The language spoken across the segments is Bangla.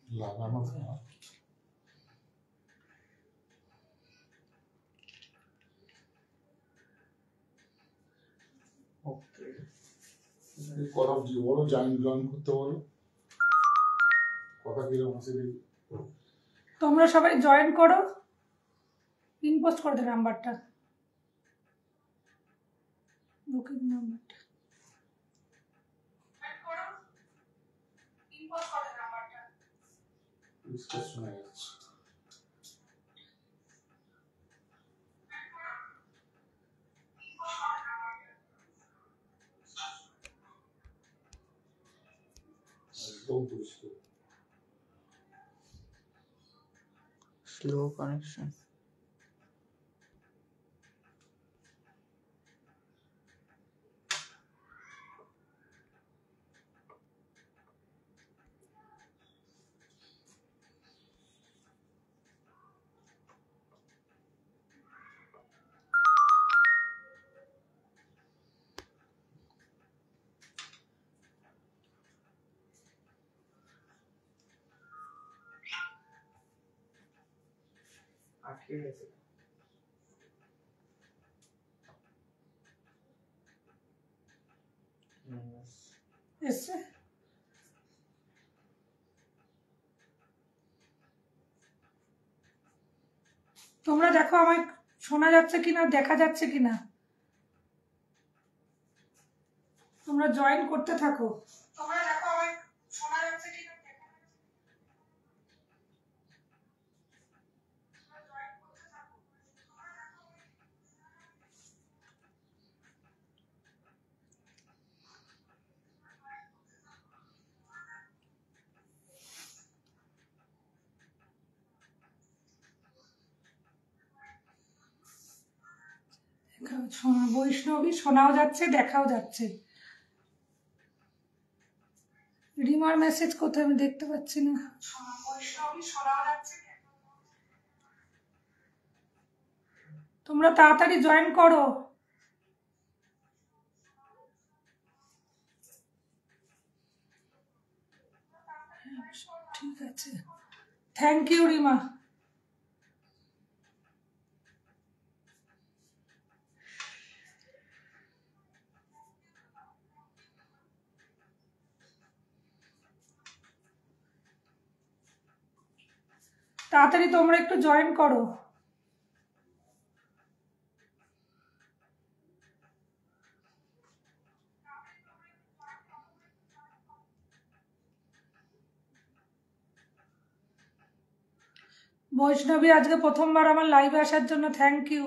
লাগানো না। ওকে, কথা বলো, জয়েন করতে বলো, কথা কিরকম আছে দেখি। তোমরা সবাই জয়েন করো, পিন পোস্ট করে দে নাম্বারটা, বুকিং নাম্বারটা পিন পোস্ট করে দে নাম্বারটা। ডিসকাস শোনা যাচ্ছে। একদম পরিষ্কার। Slow connection. আটকে গেছে। এসছে? তোমরা দেখো আমায় শোনা যাচ্ছে কিনা, দেখা যাচ্ছে কিনা, তোমরা জয়েন করতে থাকো। তোমরা দেখো আমায় শোনা যাচ্ছে কিনা, দেখা যাচ্ছে। বৈষ্ণবী শোনাও যাচ্ছে, দেখাও যাচ্ছে। রিমার মেসেজ কোথায় আমি দেখতে পাচ্ছি না। বৈষ্ণবী শোনাও যাচ্ছে। তোমরা তাড়াতাড়ি জয়েন করো। ঠিক আছে, থ্যাংক ইউ রিমা। তাড়াতাড়ি তোমরা একটু জয়েন করো। বৈষ্ণবী আজকে প্রথমবার আমার লাইভে আসার জন্য থ্যাংক ইউ।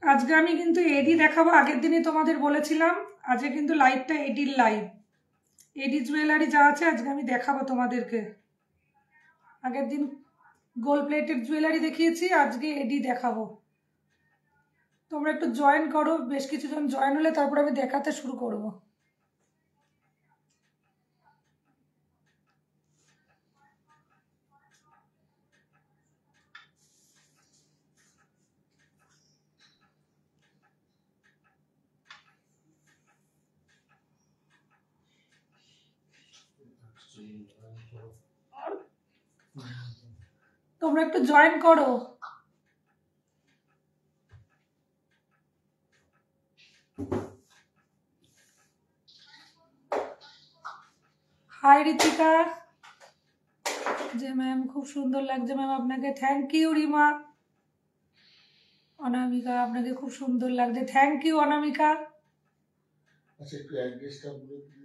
আজকে আমি কিন্তু এডি দেখাবো, আগের দিনই তোমাদের বলেছিলাম। আজকে কিন্তু লাইভটা এডির লাইভ, এডি জুয়েলারি যা আছে আজকে আমি দেখাবো তোমাদেরকে। আগের দিন গোল্ড প্লেটেড জুয়েলারি দেখিয়েছি, আজকে এডি দেখাবো। তোমরা একটু জয়েন করো, বেশ কিছুজন জয়েন হলে তারপর আমি দেখাতে শুরু করব। তোমরা একটু জয়েন করো। হাই রিতিকা, যে ম্যাম খুব সুন্দর লাগছে ম্যাম আপনাকে, থ্যাংক ইউ। রিমা, অনামিকা আপনাকে খুব সুন্দর লাগছে, থ্যাংক ইউ অনামিকা। আচ্ছা, একটু অ্যাড্রেসটা বলে দিন।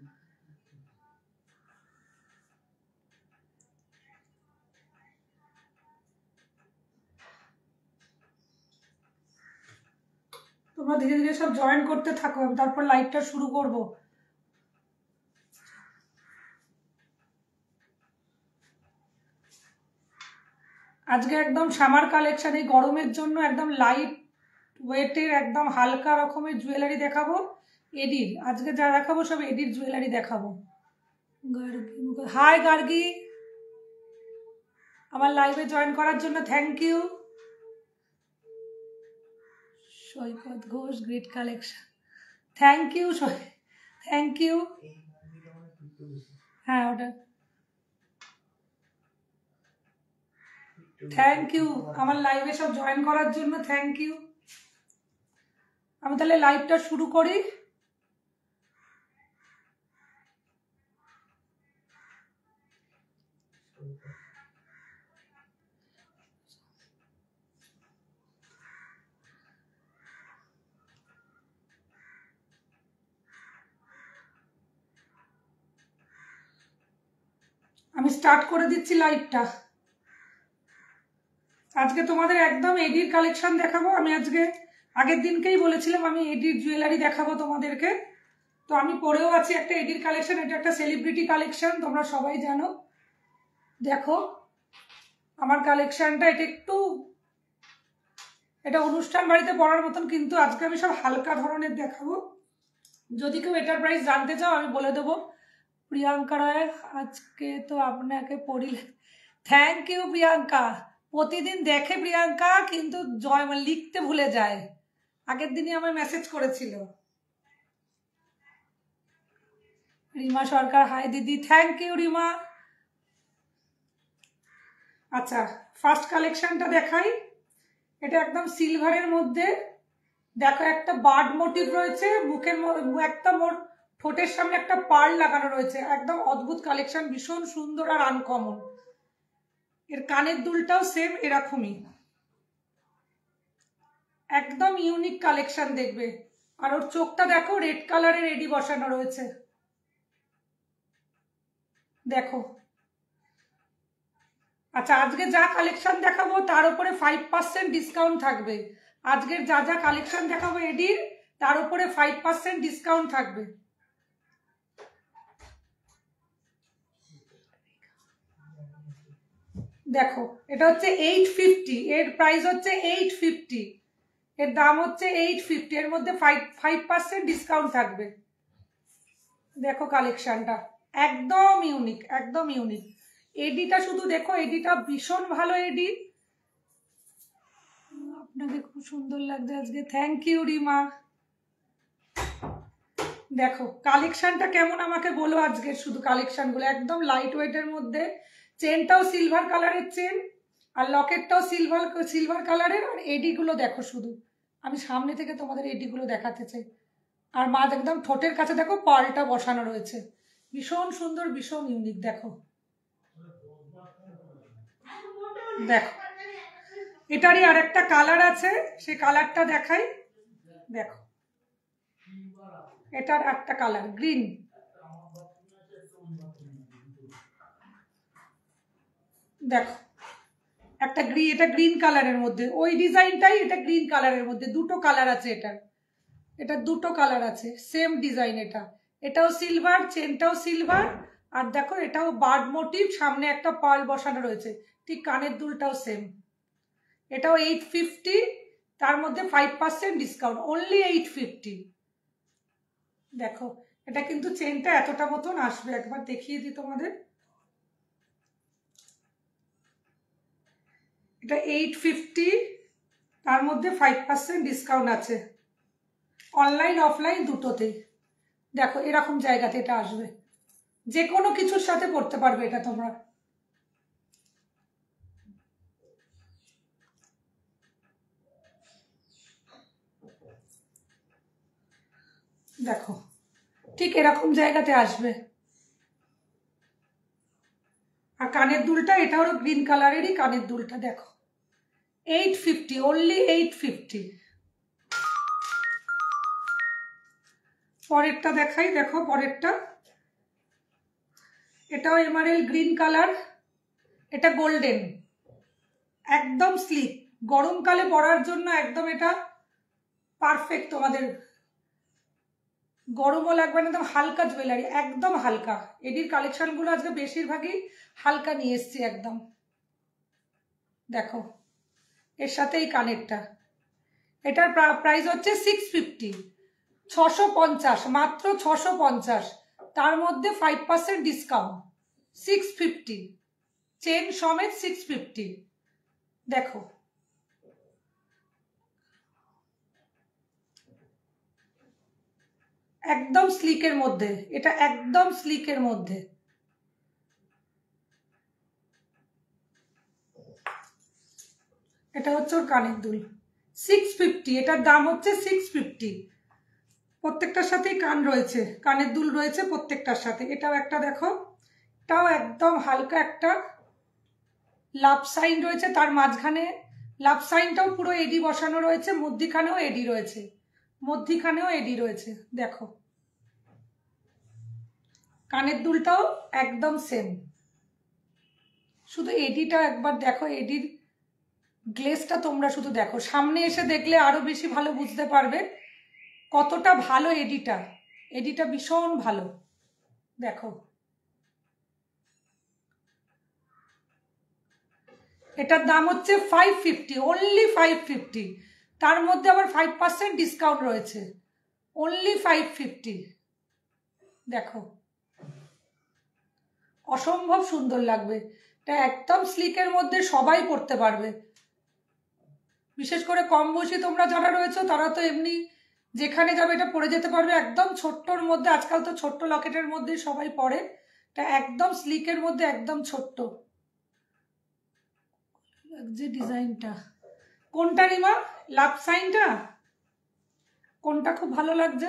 তোমরা ধীরে ধীরে সব জয়েন করতে থাকো, তারপর লাইভটা শুরু করব। আজকে একদম সামার কালেকশন, এই গরমের জন্য একদম লাইট ওয়েটের একদম হালকা রকমের জুয়েলারি দেখাবো এডির। আজকে যা দেখাবো সব এডির জুয়েলারি দেখাবো। হাই গার্গি, আমার লাইভে জয়েন করার জন্য thank you. Saikat Ghosh, great collection, thank you, thank you. হ্যাঁ ওটা থ্যাংক ইউ আমার লাইভে সব জয়েন করার জন্য, থ্যাংক ইউ। আমি তাহলে লাইভটা শুরু করি। আমি স্টার্ট করে দিচ্ছি লাইভটা। আজকে তোমাদের একদম এডির কালেকশন দেখাবো। আমি আজকে আগের দিনকেই বলেছিলাম আমি এডির জুয়েলারি দেখাবো তোমাদেরকে। তো আমি পরেও আছি একটা এডির কালেকশন, এটা একটা সেলিব্রিটি কালেকশন, তোমরা সবাই জানো। দেখো আমার কালেকশনটা, এটা অনুষ্ঠান বাড়িতে পরার মতন, কিন্তু আজকে আমি সব হালকা ধরনের দেখাবো। যদি কেউ এটার প্রাইস জানতে চাও আমি বলে দেবো। প্রিয়াঙ্কা রায়, আজকে তো আপনাকে পড়িলে, থ্যাংক ইউ প্রিয়াঙ্কা। প্রতিদিন দেখে প্রিয়াঙ্কা, কিন্তু লিখতে ভুলে যায়। আগের দিনই আমার মেসেজ করেছিল। রিমা সরকার, হাই দিদি, থ্যাংক ইউ রিমা। আচ্ছা ফার্স্ট কালেকশনটা দেখাই। এটা একদম সিলভারের মধ্যে, দেখো একটা বার্ড মোটিভ রয়েছে, মুখের একটা ঠোঁটের সামনে একটা পার্ল লাগানো রয়েছে, একদম অদ্ভুত কালেকশন, ভীষণ সুন্দর আর আনকমন। এর কানের দুলটাও সেম এরকমই, একদম ইউনিক কালেকশন দেখবে। আর ওর চোখটা দেখো রেড কালারের এডি বসানো রয়েছে, দেখো। আচ্ছা আজকে যা কালেকশন দেখাবো তার উপরে 5% ডিসকাউন্ট থাকবে। আজকের যা যা কালেকশন দেখাবো এডির, তার উপরে 5% ডিসকাউন্ট থাকবে। দেখো এটা হচ্ছে 850, এর প্রাইস হচ্ছে 850, এর দাম হচ্ছে 850, এর মধ্যে 5% ডিসকাউন্ট থাকবে। দেখো কালেকশনটা একদম ইউনিক, একদম ইউনিক। এডিটা শুধু দেখো, এডিটা ভীষণ ভালো এডি। আপনাকে খুব সুন্দর লাগছে আজকে, থ্যাংক ইউ রিমা। দেখো কালেকশনটা কেমন আমাকে বলো। আজকের শুধু কালেকশনগুলো একদম লাইট ওয়েটের মধ্যে। চেনটাও সিলভার কালারের চেন, আর লকেটটাও সিলভার কালারের। আর এডিগুলো দেখো শুধু, আমি সামনে থেকে তোমাদের এডিগুলো দেখাতে চাই। আর মা একদম ঠোঁটের কাছে দেখো পার্লটা বসানো রয়েছে, ভীষণ সুন্দর, ভীষণ ইউনিক। দেখো দেখো এটারই আর একটা কালার আছে, সেই কালারটা দেখাই। দেখো এটার একটা কালার গ্রিন, দেখো একটা এটা গ্রিন কালারের মধ্যে, ওই ডিজাইনটাই এটা গ্রিন কালারের মধ্যে, দুটো কালার আছে এটা দুটো কালার আছে, সেম ডিজাইন। এটাও সিলভার, চেনটাও সিলভার। আর দেখো এটাও বার্ড মোটিভ, সামনে একটা পার্ল বসানো রয়েছে, ঠিক কানের দুলটাও সেম। এটাও 850, তার মধ্যে 5% ডিসকাউন্ট, অনলি 850। দেখো এটা কিন্তু চেনটা এতটা মতন আসবে, একবার দেখিয়ে দিই তোমাদের। এটা 850, তার মধ্যে 5% ডিসকাউন্ট আছে, অনলাইন অফলাইন দুটোতেই। দেখো এরকম জায়গাতে এটা আসবে, যে কোনো কিছুর সাথে পড়তে পারবে এটা তোমরা। দেখো ঠিক এরকম জায়গাতে আসবে। আর কানের দুলটা, এটা হলো গ্রিন কালারেরই কানের দুলটা। দেখো 850, অনলি 850। পরেরটা দেখাই, দেখো পরেরটা। এটাও এমারেল গ্রিন কালার, এটা গোল্ডেন, একদম স্লিক, গরমকালে পরার জন্য একদম এটা পারফেক্ট। তোমাদের গরমও লাগবে না, একদম হালকা জুয়েলারি, একদম হালকা। এডির কালেকশনগুলো আজকে বেশিরভাগই হালকা নিয়ে এসছি একদম। দেখো এর সাথে এই কানেরটা, এটার প্রাইস হচ্ছে 650, 650, মাত্র 650, তার মধ্যে 5% ডিসকাউন্ট, 650, চেন সমেত 650। দেখো একদম স্লিকের মধ্যে, এটা একদম স্লিকের মধ্যে। এটা হচ্ছে ওর কানের দুল, 650, এটার দাম হচ্ছে 650। প্রত্যেকটার সাথেই কান রয়েছে, কানের দুল রয়েছে প্রত্যেকটার সাথে। এটাও একটা দেখো, এটাও একদম হালকা একটা লাভ সাইন রয়েছে, তার মাঝখানে লাভ সাইনটাও পুরো এডি বসানো রয়েছে, মধ্যিখানেও এডি রয়েছে, মধ্যিখানেও এডি রয়েছে। দেখো কানের দুলটাও একদম সেম, শুধু এডিটা একবার দেখো, এডির গ্লেজটা তোমরা শুধু দেখো, সামনে এসে দেখলে আরো বেশি ভালো বুঝতে পারবে কতটা ভালো এডিটা, এডিটা ভীষণ ভালো। দেখো এটার দাম হচ্ছে 550, অনলি 550, তার মধ্যে আবার 5% ডিসকাউন্ট রয়েছে, অনলি 550। দেখো অসম্ভব সুন্দর লাগবে, এটা একদম স্লিকের মধ্যে, সবাই পরতে পারবে। বিশেষ করে কম বয়সী তোমরা যারা রয়েছে তারা তো এমনি যেখানে যাবে এটা পরে যেতে পারবে, একদম ছোট্টর মধ্যে। আজকাল তো ছোট্ট লকেটের মধ্যে সবাই পরে, এটা একদম স্লিকের মধ্যে, একদম ছোট্ট লাগছে ডিজাইনটা। কোনটা রিমা, লাভ সাইনটা? কোনটা খুব ভালো লাগছে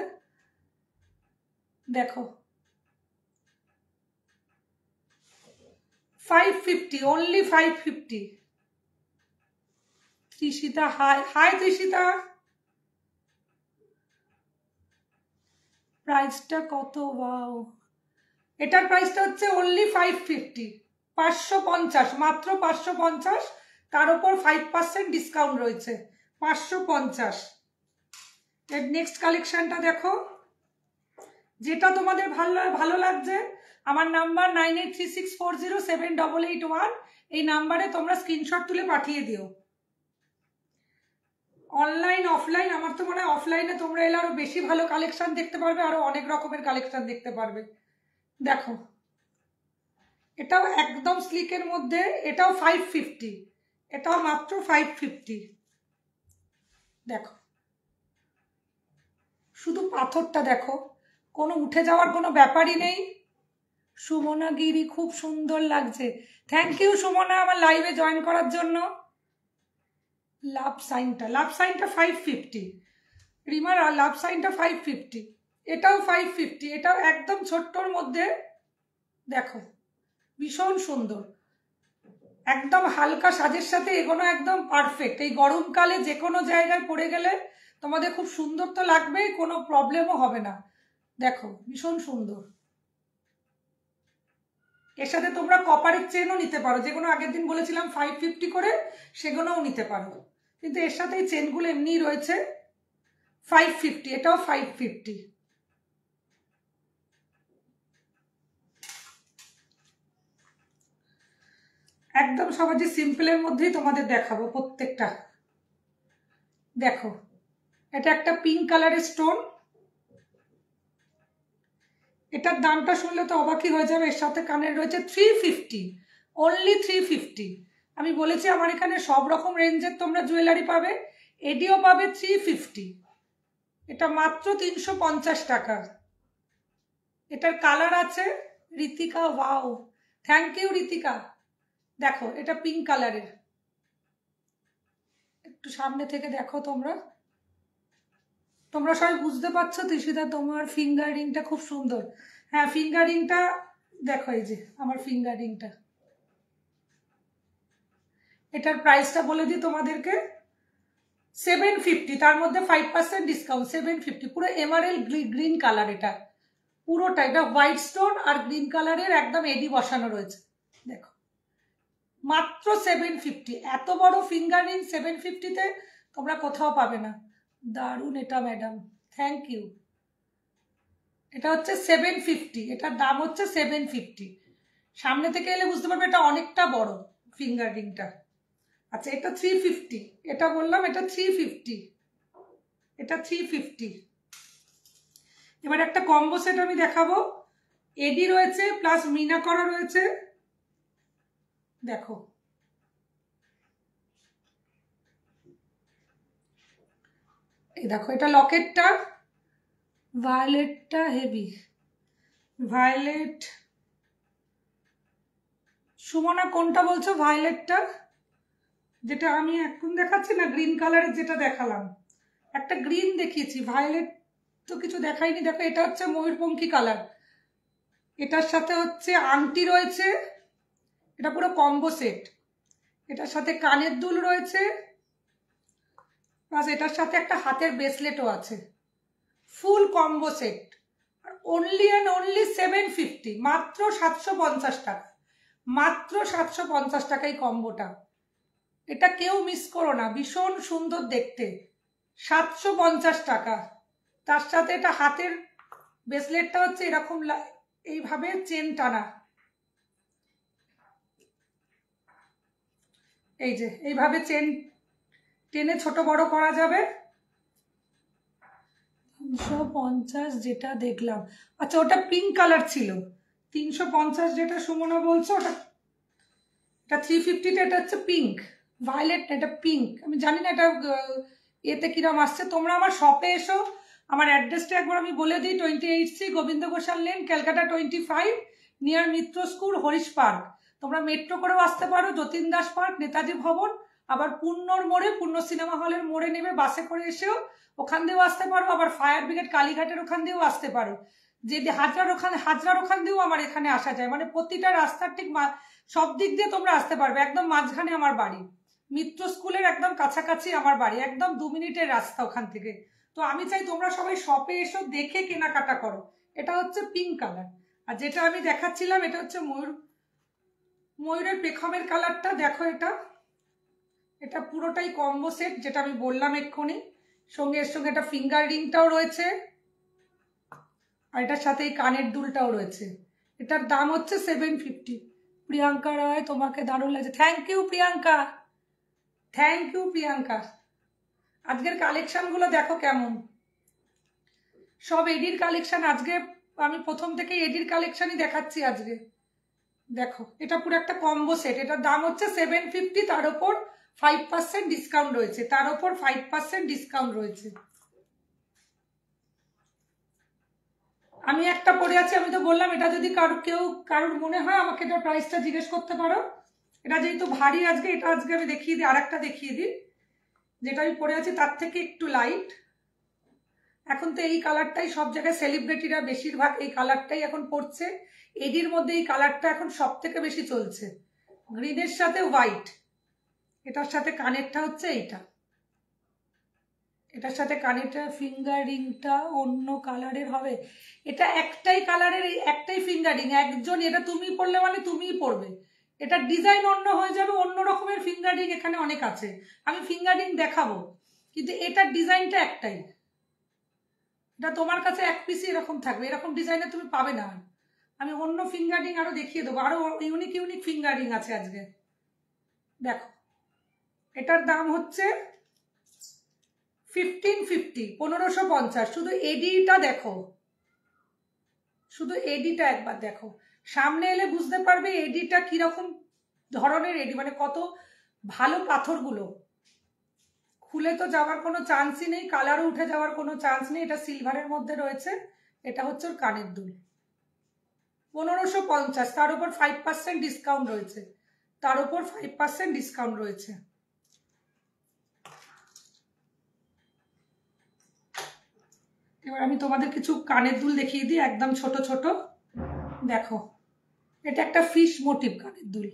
দেখো, 550, only 550। Trishita hi, hi Trishita. প্রাইসটা কত? ওয়াও, এটার প্রাইসটা হচ্ছে অনলি 550, 550, মাত্র 550, তার উপর 5% ডিসকাউন্ট রয়েছে, 550। এর নেক্সট কালেকশনটা দেখো, যেটা তোমাদের ভালো লাগছে। আমার নাম্বার 9836407881, এই নাম্বারে তোমরা স্ক্রিনশট তুলে পাঠিয়ে দিও। অনলাইন অফলাইন, আমার তো মনে হয় অফলাইনে তোমরা এলে আরো বেশি ভালো কালেকশন দেখতে পারবে, আরো অনেক রকমের কালেকশন দেখতে পারবে। দেখো এটাও একদম স্লিকের মধ্যে, এটাও 550, এটাও মাত্র 550। দেখো শুধু পাথরটা দেখো, কোনো উঠে যাওয়ার কোনো ব্যাপারই নেই। সুমনা গিরি, খুব সুন্দর লাগছে, থ্যাংক ইউ সুমনা আমার লাইভে জয়েন করার জন্য। লাভ সাইনটা, লাভ সাইনটা 550, রিমার লাভ সাইনটা 550, এটাও 550, এটাও একদম ছোট্টর মধ্যে। দেখো ভীষণ সুন্দর, একদম হালকা সাজের সাথে এগোনো, একদম পারফেক্ট। এই গরমকালে যে কোনো জায়গায় পরে গেলে তোমাদের খুব সুন্দর তো লাগবেই, কোনো প্রবলেমও হবে না। দেখো ভীষণ সুন্দর। এর সাথে তোমরা কপারের চেনও নিতে পারো, যেগুলো আগের দিন বলেছিলাম 550 করে, সেগুলোও নিতে পারো, কিন্তু এর সাথে এই চেনগুলো এমনিই রয়েছে 550, এটাও 550। একদম সহজে সিম্পলের মধ্যেই তোমাদের দেখাবো প্রত্যেকটা। দেখো এটা একটা পিঙ্ক কালারের স্টোন, এটার দামটা শুনলে তো অবাকই হয়ে যাবে। এর সাথে কানের রয়েছে 350, অনলি 350। আমি বলেছি আমার এখানে সব রকম রেঞ্জের তোমরা জুয়েলারি পাবে, এডিও পাবে 350, এটা মাত্র 350 টাকা। এটার কালার আছে Ritika, wow thank you Ritika. দেখো এটা পিঙ্ক কালারের, একটু সামনে থেকে দেখো তোমরা, তোমরা সবাই বুঝতে পারছো তৃষিতা, তোমার ফিঙ্গার রিংটা খুব সুন্দর। হ্যাঁ ফিঙ্গার রিংটা দেখো, এই যে আমার ফিঙ্গার রিংটা, এটার প্রাইসটা বলে দিই তোমাদেরকে, 750, তার মধ্যে 5% ডিসকাউন্ট, 750। পুরো এমারেল্ড গ্রিন কালার, এটা পুরোটা, এটা হোয়াইট স্টোন আর গ্রিন কালারের একদম এডি বসানো রয়েছে। দেখো মাত্র 750, এত বড় ফিঙ্গার রিং 750-তে তোমরা কোথাও পাবে না। দারুণ এটা ম্যাডাম, থ্যাংক ইউ। এটা হচ্ছে 750, এটার দাম হচ্ছে 750। সামনে থেকে এলে বুঝতে পারবে এটা অনেকটা বড় ফিঙ্গার রিংটা। আচ্ছা এটা 350, এটা বললাম এটা 350। এটা 350। এবার একটা কম্বো সেট আমি দেখাবো, এডি রয়েছে প্লাস মিনা করা রয়েছে। দেখো এই দেখো, এটা লকেটটা ভায়োলেটটা হেভি, ভায়োলেট। সুমনা কোনটা বলছো? ভায়োলেটটা যেটা আমি এখন দেখাচ্ছি না, গ্রিন কালারের যেটা দেখালাম, একটা গ্রিন দেখিয়েছি, ভায়োলেট তো কিছু দেখাইনি। দেখো এটা হচ্ছে ময়ূরপঙ্খী কালার, এটার সাথে হচ্ছে আংটি রয়েছে, এটা পুরো কম্বো সেট। এটার সাথে কানের দুল রয়েছে, প্লাস এটার সাথে একটা হাতের ব্রেসলেটও আছে, ফুল কম্বো সেট। আর অনলি অ্যান্ড অনলি 750, মাত্র 750 টাকা, মাত্র 750 টাকাই কম্বোটা। এটা কেউ মিস করো না, ভীষণ সুন্দর দেখতে, 750 টাকা। তার সাথে এটা হাতের ব্রেসলেটটা হচ্ছে এরকম এইভাবে চেন টানা, এই যে এইভাবে চেন টেনে ছোট বড় করা যাবে। 350 যেটা দেখলাম, আচ্ছা ওটা পিঙ্ক কালার ছিল। 350 যেটা সুমনা বলছো ওটা, এটা 350টা, এটা হচ্ছে পিঙ্ক, ভায়োলেট না, এটা পিঙ্ক। আমি জানি না এটা এতে কিরম আসছে। তোমরা আমার শপে এসো, আমার অ্যাড্রেসটা একবার আমি বলে দিই, 28C Gobinda Ghoshal lane, Calcutta 25, near Mitra school, Harish park. তোমরা মেট্রো করেও আসতে পারো, যতীন দাস পার্ক, নেতাজি ভবন, আবার পূর্ণর মোড়ে, পূর্ণ সিনেমা হলের মোড়ে নেবে বাসে করে এসেও ওখান দিয়েও আসতে পারো, আবার ফায়ার ব্রিগেড কালীঘাটের ওখান দিয়েও আসতে পারো, যে হাজরার ওখান দিয়েও আমার এখানে আসা যায়। মানে প্রতিটা রাস্তার ঠিক সব দিক দিয়ে তোমরা আসতে পারবে। একদম মাঝখানে আমার বাড়ি, মিত্র স্কুলের একদম কাছাকাছি আমার বাড়ি, একদম 2 মিনিটের রাস্তা ওখান থেকে। তো আমি চাই তোমরা সবাই শপে এসো, দেখে কেনাকাটা করো। এটা হচ্ছে পিঙ্ক কালার। আর যেটা আমি দেখাচ্ছিলাম এটা হচ্ছে ময়ূরের পেখমের কালারটা। দেখো এটা পুরোটাই কম্বো সেট, যেটা আমি বললাম এক্ষুনি। এর সঙ্গে একটা ফিঙ্গার রিংটাও রয়েছে, আর এটার সাথে এই কানের দুলটাও রয়েছে। এটার দাম হচ্ছে 750। প্রিয়াঙ্কা রায়, তোমাকে দারুণ লাগছে, thank you Priyanka, thank you Priyanka. আজকের কালেকশনগুলো দেখো কেমন, সব এডির কালেকশন। আজকে আমি প্রথম থেকে এডির কালেকশনই দেখাচ্ছি আজকে। দেখো এটা পুরো একটা কম্বো সেট, এটার দাম হচ্ছে 750, তার উপর 5% ডিসকাউন্ট রয়েছে, তার উপর 5% ডিসকাউন্ট রয়েছে। আমি একটা পরে আছি, আমি তো বললাম এটা যদি কারোর মনে হয় আমাকে এটা প্রাইসটা জিজ্ঞেস করতে পারো। এটা যেহেতু ভারী আজকে, এটা আজকে আমি দেখিয়ে দিই, আর একটা দেখিয়ে দিই যেটা আমি পরে আছি তার থেকে একটু লাইট। এখন তো এই কালারটাই সব জায়গায় সেলিব্রিটিরা বেশিরভাগ এই কালারটাই এখন পরছে। এডির মধ্যে এই কালারটা এখন সব থেকে বেশি চলছে, গ্রিনের সাথে হোয়াইট। এটার সাথে কানেরটা হচ্ছে এইটা, এটার সাথে কানেরটা, ফিঙ্গার রিংটা অন্য কালারের হবে। এটা একটাই কালারের, একটাই ফিঙ্গার রিং, একজন, এটা তুমি পরলে মানে তুমিই পরবে। এটা ডিজাইন অন্য হয়ে যাবে, অন্য রকমের ফিঙ্গার রিং এখানে অনেক আছে, আমি ফিঙ্গার রিং দেখাবো, কিন্তু এটার ডিজাইনটা একটাই। এটা তোমার কাছে এক পিসি এরকম থাকবে, এরকম ডিজাইনের তুমি পাবে না। আমি অন্য ফিঙ্গার রিং আরো দেখিয়ে দেবো, আরো ইউনিক ইউনিক ফিঙ্গার রিং আছে আজকে। দেখো এটার দাম হচ্ছে 1550, 1550। শুধু এডিটা দেখো, শুধু এডিটা একবার দেখো, সামনে এলে বুঝতে পারবে এডিটা কিরকম ধরনের এডি, মানে কত ভালো পাথরগুলো। খুলে তো যাওয়ার কোনো চান্সই নেই, কালারও উঠে যাওয়ার কোনো চান্স নেই। এটা সিলভারের মধ্যে রয়েছে, এটা হচ্ছে ওর কানের দুল। 1550, তার উপর 5% ডিসকাউন্ট রয়েছে, তার উপর 5% ডিসকাউন্ট রয়েছে। এবার আমি তোমাদের কিছু কানের দুল দেখিয়ে দিই, একদম ছোট ছোট। দেখো এটা একটা ফিশ মোটিভ কানের দুল।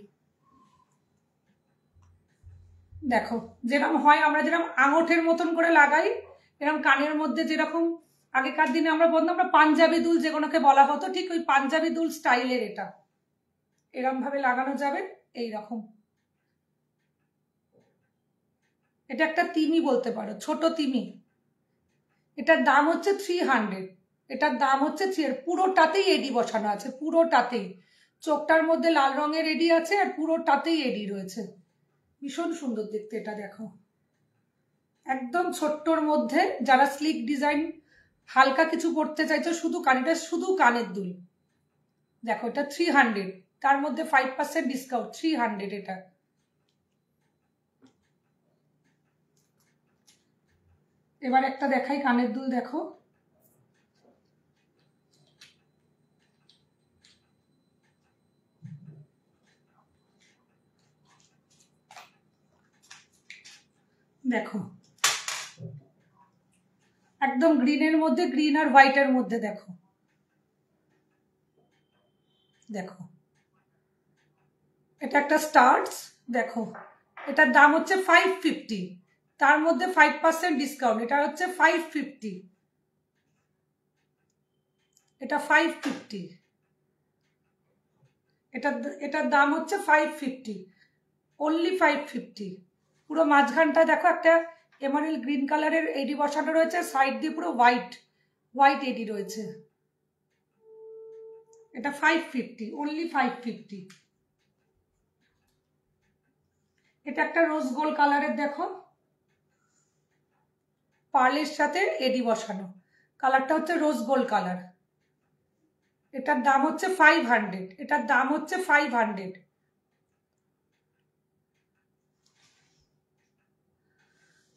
দেখো যেরকম হয়, আমরা যেরকম আঙুঠের মতন করে লাগাই, এরকম কানের মধ্যে যেরকম আগেকার দিনে আমরা বলতাম, আমরা পাঞ্জাবি দুল যেগুলোকে বলা হতো, ঠিক ওই পাঞ্জাবি দুল স্টাইলের এটা, এরকম ভাবে লাগানো যাবে এই রকম। এটা একটা তিমি বলতে পারো, ছোট তিমি। এটার দাম হচ্ছে 300, এটার দাম হচ্ছে পুরোটাতেই এডি বসানো আছে, পুরোটাতেই। চোখটার মধ্যে লাল রঙের এডি আছে, আর পুরোটাতেই এডি রয়েছে, ভীষণ সুন্দর দেখতে এটা। দেখো একদম ছোট্টর মধ্যে যারা স্লিক ডিজাইন হালকা কিছু করতে চাইছো, শুধু কানেরটা, শুধু কানের দুল। দেখো এটা 300, তার মধ্যে 5% ডিসকাউন্ট, 300 এটা। এবার একটা দেখাই কানের দুল, দেখো দেখো একদম গ্রিনের মধ্যে, গ্রিন আর হোয়াইটের মধ্যে, দেখো দেখো এটা একটা স্টার্স। দেখো এটার দাম হচ্ছে 550, তার মধ্যে 5% ডিসকাউন্ট, এটা হচ্ছে 550, এটা 550, এটার দাম হচ্ছে 550, অনলি 550। পুরো মাঝখানটা দেখো একটা এমারেল গ্রিন কালারের এডি বসানো রয়েছে, সাইড দিয়ে পুরো হোয়াইট হোয়াইট এডি রয়েছে। এটা 550, অনলি 550। এটা একটা রোজ গোল্ড কালারের, দেখো পার্লের সাথে এডি বসানো, কালারটা হচ্ছে রোজ গোল্ড কালার। এটার দাম হচ্ছে 500, এটার দাম হচ্ছে 500।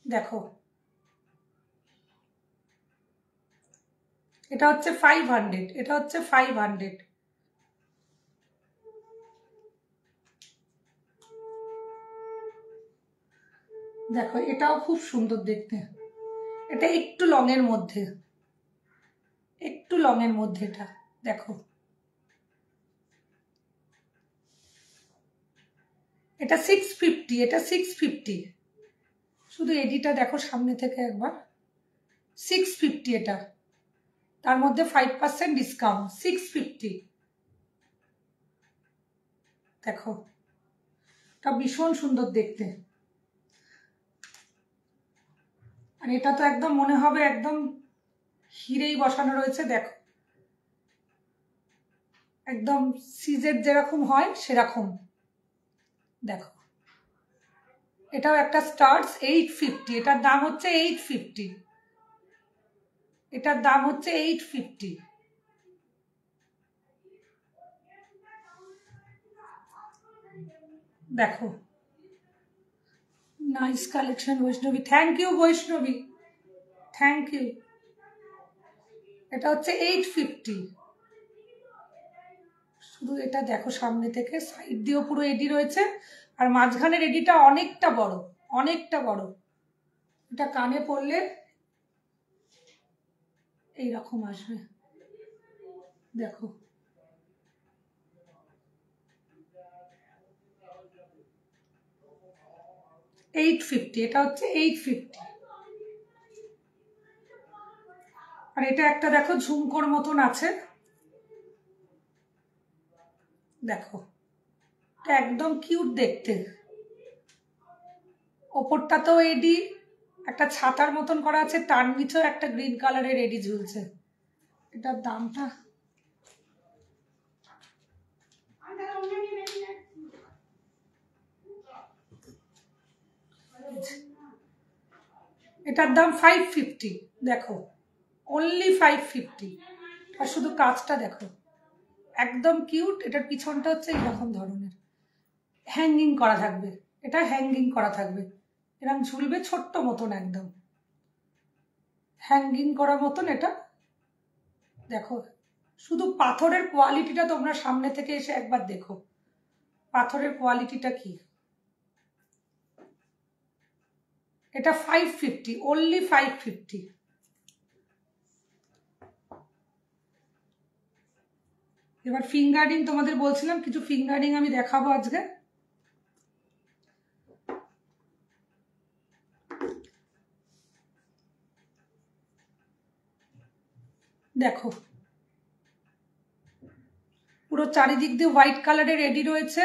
দেখো এটা হচ্ছে 500, এটা হচ্ছে 500। দেখো এটাও খুব সুন্দর দেখতে, এটা একটু লং এর মধ্যে, একটু লং এর মধ্যে এটা। দেখো এটা 650, এটা 650, শুধু এডিটা দেখো সামনে থেকে একবার, 650 এটা, তার মধ্যে 5% ডিসকাউন্ট, 650। দেখো এটা ভীষণ সুন্দর দেখতে, আর এটা তো একদম মনে হবে একদম হিরেই বসানো রয়েছে। দেখো একদম সিজের যেরকম হয় সেরকম। দেখো এটাও একটা স্টার্স, 850, এটার দাম হচ্ছে 850, এটার দাম হচ্ছে 850। দেখো nice collection Vaishnavi, thank you Vaishnavi, thank you. এটা হচ্ছে 850, শুধু এটা দেখো সামনে থেকে, সাইড দিয়েও পুরো এডি রয়েছে, আর মাঝখানের এডিটা অনেকটা বড়, অনেকটা বড়। এটা কানে পরলে এইরকম আসবে। দেখো $850, এটা হচ্ছে 850। আর এটা একটা দেখো ঝুমকোর মতন আছে, দেখো এটা একদম কিউট দেখতে, ওপরটাতেও এডি, একটা ছাতার মতন করা আছে, টান নিচেও একটা গ্রিন কালারের এডি ঝুলছে। এটার দামটা এটার দাম 550, দেখো অনলি 550। আর শুধু কাজটা দেখো একদম কিউট। এটার পিছনটা হচ্ছে এইরকম ধরনের হ্যাঙ্গিং করা থাকবে, এটা হ্যাঙ্গিং করা থাকবে, এরকম ঝুলবে ছোট্ট মতন, একদম হ্যাঙ্গিং করা মতন এটা। দেখো শুধু পাথরের কোয়ালিটিটা তোমরা সামনে থেকে এসে একবার দেখো, পাথরের কোয়ালিটিটা কি। এটা 550, অনলি 550। এবার ফিঙ্গারিং তোমাদের বলছিলাম, কিছু ফিঙ্গারিং আমি দেখাবো আজকে। দেখো পুরো চারিদিক দিয়ে হোয়াইট কালারের এডি রয়েছে,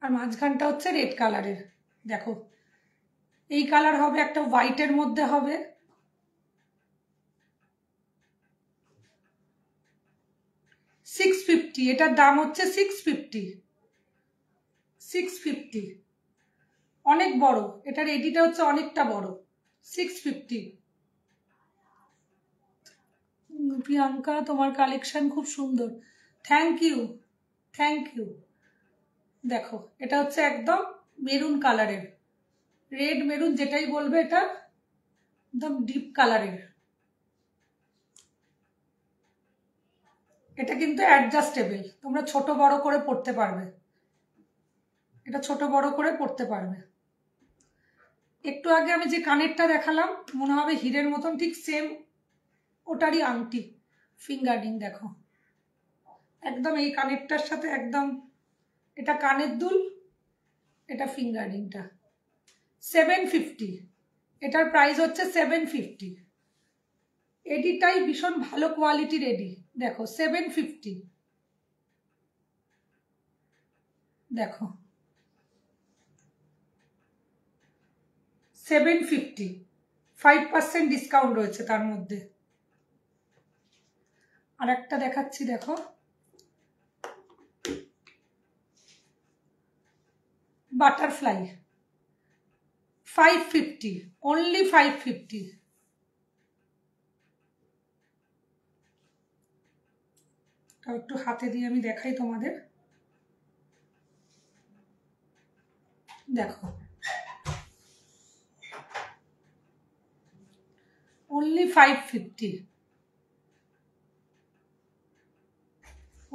আর মাঝখানটা হচ্ছে রেড কালারের। দেখো এই কালার হবে, একটা হোয়াইটের মধ্যে হবে। $650, এটার দাম হচ্ছে 650, 650। অনেক বড়, এটার এডিটা হচ্ছে অনেকটা বড়, 650। প্রিয়াঙ্কা তোমার কালেকশন খুব সুন্দর, থ্যাংক ইউ থ্যাংক ইউ। দেখো এটা হচ্ছে একদম মেরুন কালারের, রেড মেরুন যেটাই বলবে, এটা একদম ডিপ কালারের। এটা কিন্তু অ্যাডজাস্টেবল, তোমরা ছোট বড় করে পড়তে পারবে, এটা ছোট বড় করে পড়তে পারবে। একটু আগে আমি যে কানেরটা দেখালাম মনে হবে হীরের মতন, ঠিক সেম ওটারই আংটি, ফিঙ্গার রিং দেখো একদম এই কানেরটার সাথে একদম, এটা কানের দুল, এটা ফিঙ্গার রিংটা। 750, এটার প্রাইস হচ্ছে 750। এডিটাই ভীষণ ভালো কোয়ালিটির এডি, দেখো 750। দেখো 750, 5% ডিসকাউন্ট রয়েছে তার মধ্যে। আর একটা দেখাচ্ছি, দেখো বাটারফ্লাই, 550, অনলি 550। একটু হাতে দিয়ে আমি দেখাই তোমাদের, দেখো only 550,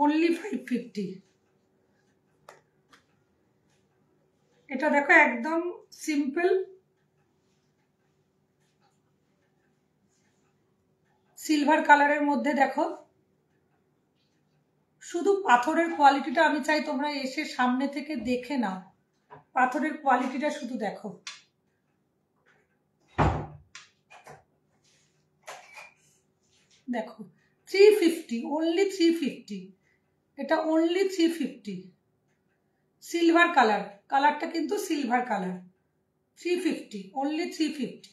only 550। এটা দেখো একদম সিম্পল সিলভার কালারের মধ্যে, দেখো শুধু পাথরের কোয়ালিটিটা আমি চাই তোমরা এসে সামনে থেকে দেখে নাও, পাথরের কোয়ালিটিটা শুধু দেখো। দেখো 350, অনলি 350, এটা অনলি 350। সিলভার কালার, কালারটা কিন্তু সিলভার কালার, 350, অনলি 350।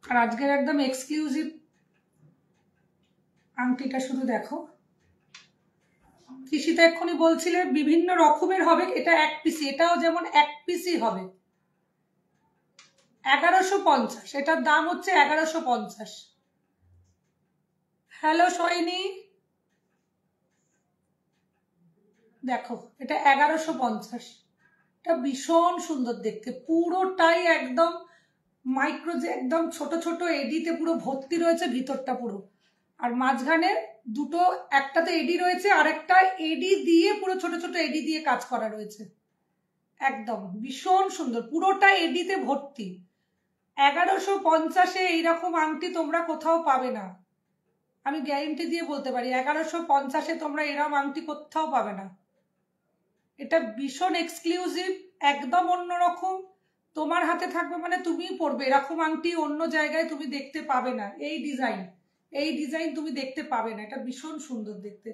আর আজকের একদম এক্সক্লুসিভ আংটিটা শুধু দেখো। কৃষিতা এক্ষুনি বলছিলে বিভিন্ন রকমের হবে, এটা এক পিসি, এটাও যেমন এক পিসি হবে। 1150, এটার দাম হচ্ছে 1150। হ্যালো সৈনী, দেখো এটা 1150, এটা ভীষণ সুন্দর দেখতে, পুরোটাই একদম মাইক্রো, যে একদম ছোট ছোট এডিতে পুরো ভর্তি রয়েছে ভিতরটা পুরো, আর মাঝখানে দুটো, একটাতে এডি রয়েছে আর একটা এডি দিয়ে পুরো ছোট ছোট এডি দিয়ে কাজ করা রয়েছে, একদম ভীষণ সুন্দর, পুরোটা এডিতে ভর্তি। 1150-এ এইরকম আংটি তোমরা কোথাও পাবে না, আমি গ্যারেন্টি দিয়ে বলতে পারি 1150-এ তোমরা এরকম আংটি কোথাও পাবে না। এটা ভীষণ এক্সক্লুসিভ, একদম অন্যরকম, তোমার হাতে থাকবে মানে তুমিই পরবে, এরকম আংটি অন্য জায়গায় তুমি দেখতে পাবে না। এই ডিজাইন তুমি দেখতে পাবে না, এটা ভীষণ সুন্দর দেখতে।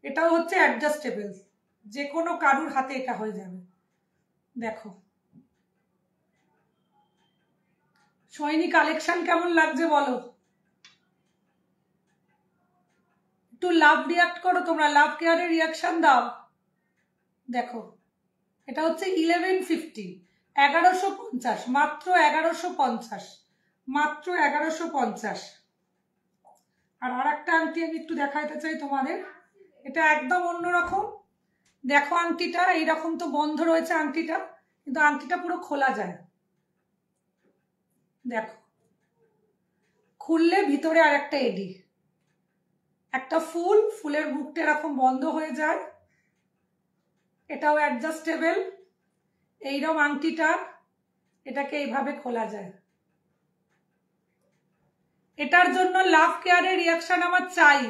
এটাও হচ্ছে অ্যাডজাস্টেবল, যে কোনো কারুর হাতে এটা হয়ে যাবে। দেখো সৈনী কালেকশন কেমন লাগছে বলো, একটু লাভ রিয়াক্ট করো তোমরা, লাভ কেয়ারে রিয়াকশন দাও। দেখো এটা হচ্ছে 1150, 1150, মাত্র 1150, মাত্র 1150। আর একটা আংটি আমি একটু দেখাইতে চাই তোমাদের, এটা একদম অন্যরকম। দেখো আংটিটা এইরকম তো বন্ধ রয়েছে আংটিটা, কিন্তু আংটিটা পুরো খোলা যায়, দেখো খুললে ভিতরে আর একটা এডি, একটা ফুলের মুখটা এরকম বন্ধ হয়ে যায়, এটাও অ্যাডজাস্টেবল। এইরকম আংটিটা এটাকে এইভাবে খোলা যায়। এটার জন্য লাভ কেয়ারের রিয়াকশন আমার চাই,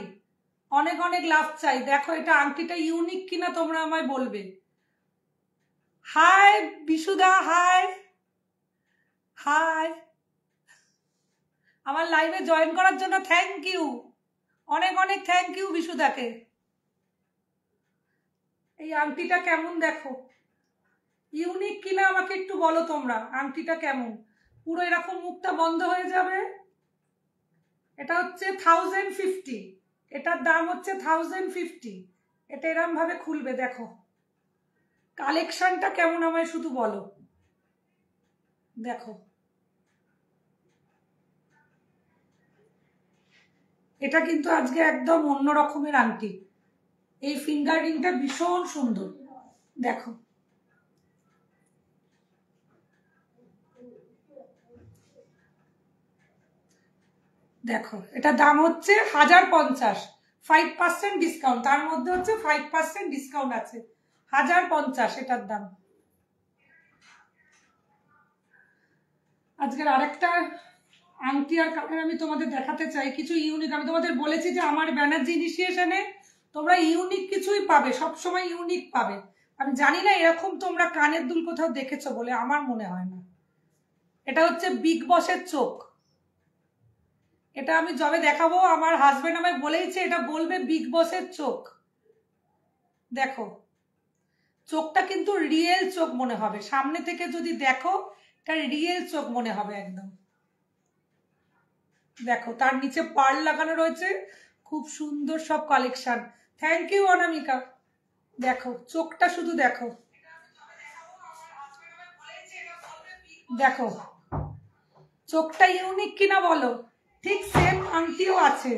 অনেক অনেক লাভ চাই। দেখো এটা আংটিটা ইউনিক কিনা তোমরা আমায় বলবে। হাই বিশুদা, হাই হাই, আমার লাইভে জয়েন করার জন্য থ্যাংক ইউ, অনেক অনেক থ্যাংক ইউ বিশুদাকে। এই আংটিটা কেমন দেখো, ইউনিক কিনা আমাকে একটু বলো তোমরা, আংটিটা কেমন, পুরো এরকম মুখটা বন্ধ হয়ে যাবে। এটা হচ্ছে 1050, এটার দাম হচ্ছে 1050। এটা এরম ভাবে খুলবে, দেখো কালেকশনটা কেমন আমায় শুধু বলো। দেখো এটা কিন্তু আজকে একদম অন্য রকমের আংটি। এই ফিঙ্গার রিংটা ভীষণ সুন্দর, দেখো দেখো এটা দাম হচ্ছে 1050, 5% ডিসকাউন্ট, তার মধ্যে হচ্ছে 5% ডিসকাউন্ট আছে, 1050 এটার দাম। আজকের আরেকটা আংটি আর কানের আমি তোমাদের দেখাতে চাই, কিছু ইউনিক। আমি তোমাদের বলেছি যে আমার ব্যানার্জি ইনিশিয়েশনে তোমরা ইউনিক কিছুই পাবে, সবসময় ইউনিক পাবে। আমি জানি না এরকম তোমরা কানের দুল কোথাও দেখেছো বলে, আমার মনে হয় না। এটা হচ্ছে বিগ বসের চোখ। এটা আমি যবে দেখাবো আমার হাজবেন্ড আমায় বলেইছে এটা বলবে বিগ বসের চোখ। দেখো চোখটা কিন্তু রিয়েল চোখ মনে হবে, সামনে থেকে যদি দেখো এটা রিয়েল চোখ মনে হবে একদম। দেখো তার নিচে পার্ল লাগানো রয়েছে, খুব সুন্দর সব কালেকশন। থ্যাংক ইউ অনামিকা। দেখো চোখটা শুধু দেখো, দেখো চোখটা ইউনিক কিনা বলো। ঠিক সেম আংটিও আছে,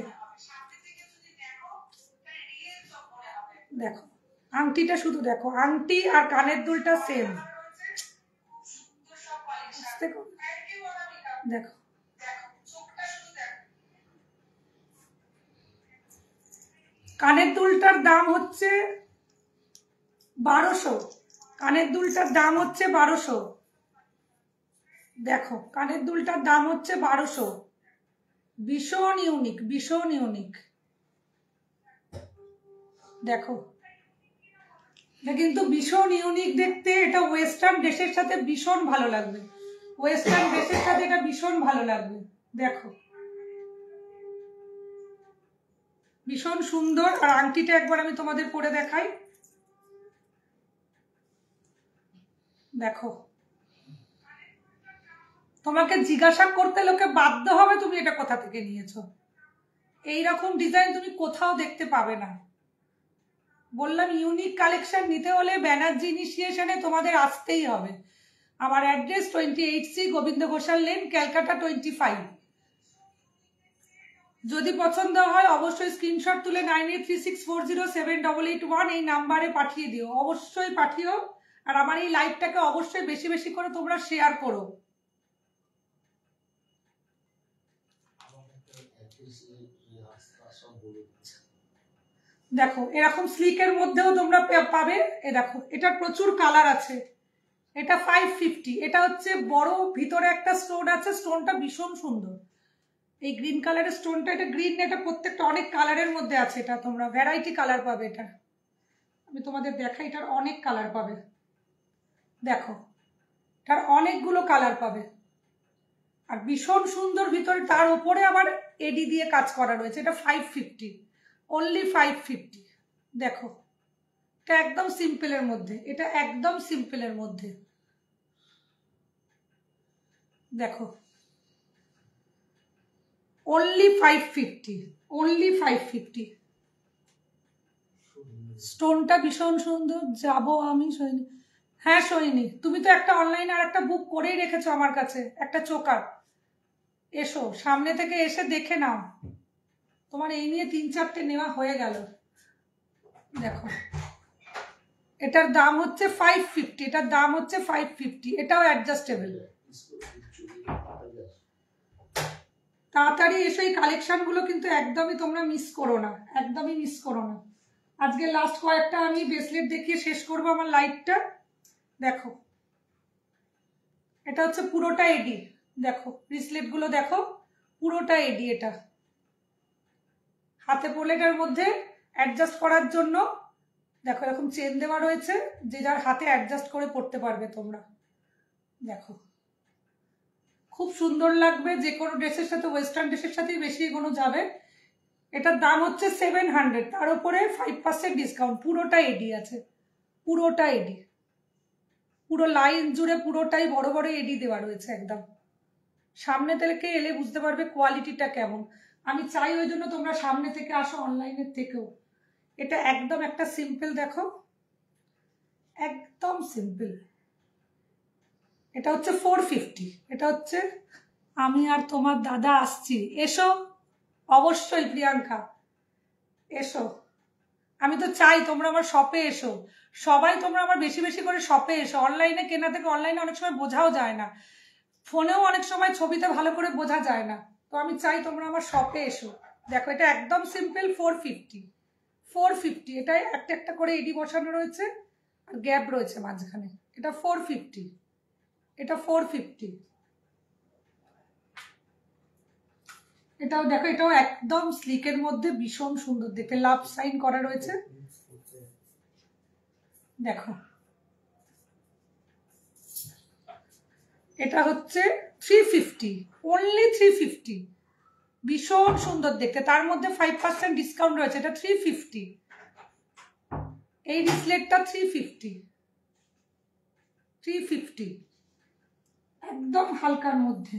দেখো আংটিটা শুধু দেখো, আংটি আর কানের দুলটা সেম। দেখো কানের দুলটার দাম হচ্ছে 1200, কানের দুলটার দাম হচ্ছে 1200। দেখো কানের দুলটার দাম হচ্ছে 1200, ভীষণ ইউনিক, ভীষণ ইউনিক। দেখো এটা কিন্তু ভীষণ ইউনিক দেখতে, এটা ওয়েস্টার্ন ড্রেসের সাথে ভীষণ ভালো লাগবে, ওয়েস্টার্ন ড্রেসের সাথে এটা ভীষণ ভালো লাগবে। দেখো ভীষণ সুন্দর। আর আংটিটা একবার আমি তোমাদের পরে দেখাই, দেখো তোমাকে জিজ্ঞাসা করতে লোকে বাধ্য হবে তুমি এটা কোথা থেকে নিয়েছো। এইরকম ডিজাইন তুমি কোথাও দেখতে পাবে না। বললাম ইউনিক কালেকশন নিতে হলে ব্যানার্জি ইনিশিয়েশনে তোমাদের আসতেই হবে। আমার address 28C Gobinda Ghoshal lane, Calcutta 25। যদি পছন্দ হয় অবশ্যই স্ক্রিনশট তুলে 9836407881 এই নাম্বারে পাঠিয়ে দিও, অবশ্যই পাঠিও। আর আমার এই লাইভটাকে অবশ্যই বেশি বেশি করে তোমরা শেয়ার করো। দেখো এরকম স্লিকের মধ্যেও তোমরা পাবে। এ দেখো এটার প্রচুর কালার আছে, এটা 550। এটা হচ্ছে বড়, ভিতরে একটা স্টোন আছে, স্টোনটা ভীষণ সুন্দর। এই গ্রিন কালারের স্টোনটা, এটা গ্রিন, এটা প্রত্যেকটা অনেক কালারের মধ্যে আছে, এটা তোমরা ভ্যারাইটি কালার পাবে। এটা আমি তোমাদের দেখাই, এটার অনেক কালার পাবে। দেখো এটার অনেকগুলো কালার পাবে, আর ভীষণ সুন্দর ভিতরে। তার উপরে আবার এডি দিয়ে কাজ করা রয়েছে। এটা 550, অনলি 550। দেখো এটা একদম সিম্পলের মধ্যে, এটা একদম সিম্পলের মধ্যে। দেখো অনলি 550, অনলি 550। স্টোনটা ভীষণ সুন্দর। যাবো আমি সৈনী, হ্যাঁ সৈনী, তুমি তো একটা অনলাইনে আর একটা বুক করেই রেখেছো আমার কাছে, একটা চোকার। এসো সামনে থেকে এসে দেখে নাও, তোমার এই নিয়ে 3-4টে নেওয়া হয়ে গেল। দেখো এটার দাম হচ্ছে 550, এটার দাম হচ্ছে 550। এটাও অ্যাডজাস্টেবল। তাড়াতাড়ি এসে এই কালেকশনগুলো কিন্তু একদমই তোমরা মিস করো না, একদমই মিস করো না। আজকে লাস্ট কয়েকটা আমি ব্রেসলেট দেখিয়ে শেষ করবো আমার লাইভটা। দেখো এটা হচ্ছে পুরোটা এডি, দেখো ব্রেসলেটগুলো দেখো পুরোটা এডি। এটা হাতে পরলে এটার মধ্যে অ্যাডজাস্ট করার জন্য দেখো এরকম চেন দেওয়া রয়েছে, যে যার হাতে অ্যাডজাস্ট করে পরতে পারবে তোমরা। দেখো খুব সুন্দর লাগবে, যে কোনো ড্রেসের সাথে, ওয়েস্টার্ন ড্রেসের সাথেই বেশি এগোনো যাবে। এটার দাম হচ্ছে 700, তার উপরে 5% ডিসকাউন্ট। পুরোটা এডি আছে, পুরোটা এডি, পুরো লাইন জুড়ে পুরোটাই বড় বড় এডি দেওয়া রয়েছে একদম। সামনে থেকে এলে বুঝতে পারবে কোয়ালিটিটা কেমন। আমি চাই ওই জন্য তোমরা সামনে থেকে আসো, অনলাইনের থেকেও। এটা একদম একটা সিম্পল, দেখো একদম সিম্পল। এটা হচ্ছে 450। এটা হচ্ছে আমি আর তোমার দাদা আসছি, এসো অবশ্যই প্রিয়াঙ্কা, এসো। আমি তো চাই তোমরা আমার শপে এসো, সবাই তোমরা আমার বেশি বেশি করে শপে এসো। অনলাইনে কেনা থেকে অনলাইনে অনেক সময় বোঝাও যায় না, ফোনেও অনেক সময় ছবিতে ভালো করে বোঝা যায় না, তো আমি চাই তোমরা আমার শপে এসো। দেখো এটা একদম সিম্পল 450। এটাই একটা একটা করে এডি বসানো রয়েছে আর গ্যাপ রয়েছে মাঝখানে। এটা 450, এটা 450। এটাও দেখো, এটাও একদম স্লিকের মধ্যে ভীষণ সুন্দর দেখতে, লাভ সাইন করা রয়েছে। দেখো এটা হচ্ছে 350, অনলি 350, ভীষণ সুন্দর দেখতে, তার মধ্যে 5% ডিসকাউন্ট রয়েছে। এটা 350, এই রিসলেটটা 350 একদম হালকার মধ্যে।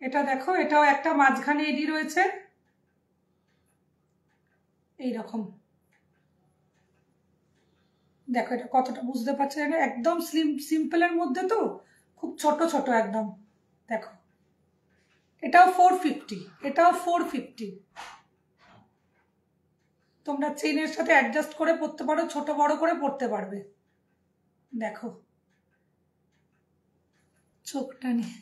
এটা দেখো, এটাও একটা মাঝখানে এডি রয়েছে এইরকম। দেখো এটা কতটা বুঝতে পারছো, একদম সিম্পলের মধ্যে, তো খুব ছোট ছোট একদম। দেখো এটাও 450, এটাও 450। তোমরা চেনের সাথে অ্যাডজাস্ট করে পরতে পারো, ছোট বড় করে পরতে পারবে। দেখো চোখটা নিয়ে,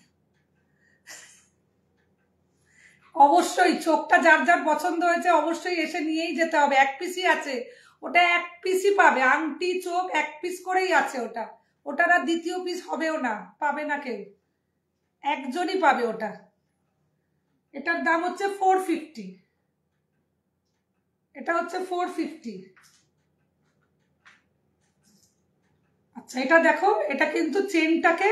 অবশ্যই চোখটা যার যার পছন্দ হয়েছে অবশ্যই এসে নিয়েই যেতে হবে। এক পিসই আছে, ওটা এক পিসই পাবে, আংটি চোখ এক পিস করেই আছে ওটা, ওটার আর দ্বিতীয় পিস হবেও না, পাবে না কেউ, একজনই পাবে ওটা। এটার দাম হচ্ছে 450, এটা হচ্ছে 450। আচ্ছা এটা দেখো, এটা কিন্তু চেনটাকে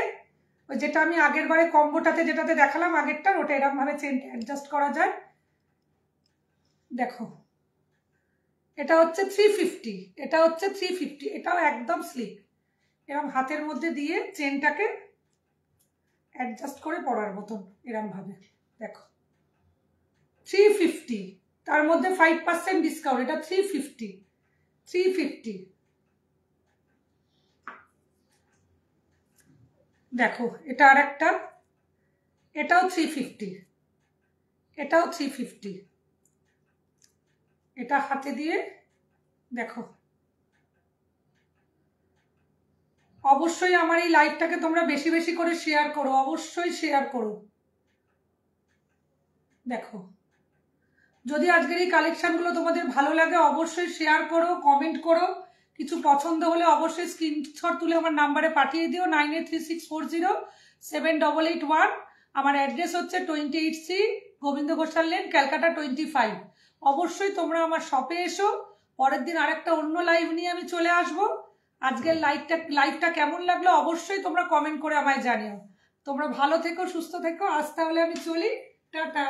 ওই যেটা আমি আগের বারে কম্বোটাতে যেটাতে দেখালাম আগেরটার, ওটা এরকম ভাবে চেনটা অ্যাডজাস্ট করা যায়। দেখো এটা হচ্ছে 350, এটা হচ্ছে 350, এটাও একদম স্লিক, এরকম হাতের মধ্যে দিয়ে চেনটাকে অ্যাডজাস্ট করে পরার মতন এরকম ভাবে। দেখো 350, তার মধ্যে 5% ডিসকাউন্ট, এটা 350। দেখো এটা আর একটা, এটাও 350, এটাও 350। এটা হাতে দিয়ে দেখো। অবশ্যই আমার এই লাইভটাকে তোমরা বেশি বেশি করে শেয়ার করো, অবশ্যই শেয়ার করো। দেখো যদি আজকের এই কালেকশনগুলো তোমাদের ভালো লাগে অবশ্যই শেয়ার করো, কমেন্ট করো, কিছু পছন্দ হলে অবশ্যই স্ক্রিনশট তুলে আমার নাম্বারে পাঠিয়ে দিও 9836407881। আমার অ্যাড্রেস হচ্ছে 28C গোবিন্দ ঘোষাল লেন, ক্যালকাটা 25। অবশ্যই তোমরা আমার শপে এসো। পরের দিন আরেকটা অন্য লাইভ নিয়ে আমি চলে আসবো। আজকের লাইভটা কেমন লাগলো অবশ্যই তোমরা কমেন্ট করে আমায় জানিও। তোমরা ভালো থেকো, সুস্থ থেকো। আজ তাহলে আমি চলি, টাটা।